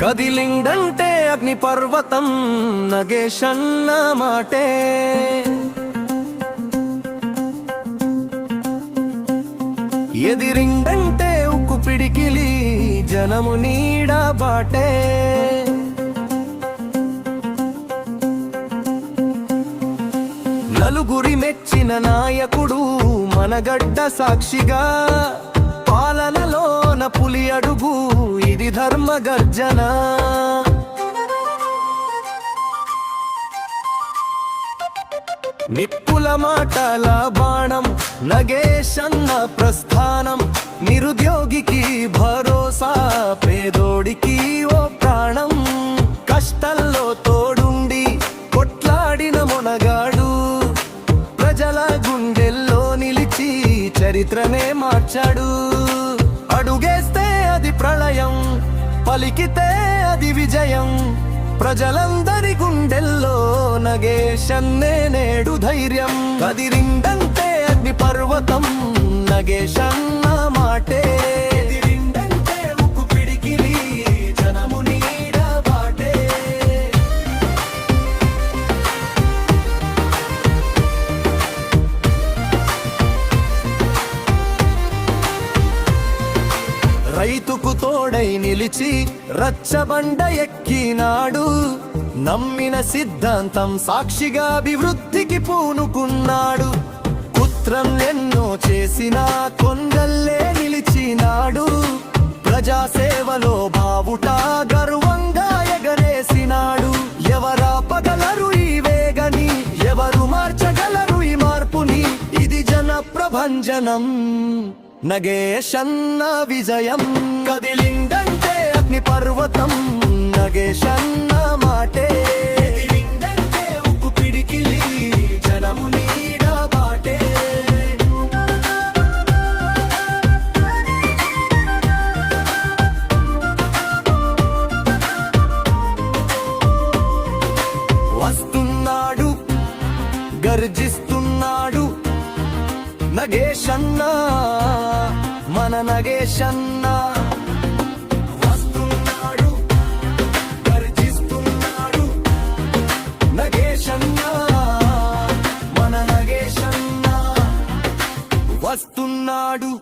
కదిలిండంటే అగ్ని పర్వతం నగేశన్న మాటే. ఎదిరిండంటే ఉక్కు పిడికిలి జనము నీడ బాటే. నలుగురి మెచ్చిన నాయకుడు మనగడ్డ సాక్షిగా, పాలనలోన పులి అడుగు ఇది ధర్మ గర్జన. నిప్పుల మాటల బాణం నగేశన్న ప్రస్థానం, నిరుద్యోగికి భరోసా పేదోడికి ఓ ప్రాణం. కష్టల్లో తోడుండి కొట్లాడిన మొనగాడు, ప్రజల గుండెల్లో నిలిచి చరిత్రనే మార్చాడు. అడుగేస్తే అది ప్రళయం, పలికితే అది విజయం. ప్రజలందరి గుండెల్లో నగేశన్నే నేడు ధైర్యం. కదిరిండంటే అగ్ని పర్వతం నగేశన్న మాటే. ఎదిరిండంటే ఉక్కు పిడికిలి జనము నీడ బాటే. రైతుకు తోడై నిలిచి రచ్చబండ ఎక్కినాడు, నమ్మిన సిద్ధాంతం సాక్షిగా అభివృద్ధికి పూనుకున్నాడు. కుత్రం ఎన్నో చేసినా కొండల్లే నిలిచినాడు, ప్రజాసేవలో బావుట గర్వంగా ఎగరేసినాడు. ఎవరాపగలరు ఈ వేగని, ఎవరు మార్చగలరు ఈ మార్పుని, ఇది జన ప్రభంజనం నగేశన్న విజయం. కదిలిందంటే అగ్ని పర్వతం నగేశన్న మాటే. ఎదిరిందంటే ఉక్కు పిడికిలి జనము నీడ బాటే. వస్తున్నాడు గర్జిస్తున్నాడు నగేశన్న, మన నగేశన్న. వస్తున్నాడు గర్జిస్తున్నాడు నగేశన్న, మన నగేశన్న. వస్తున్నాడు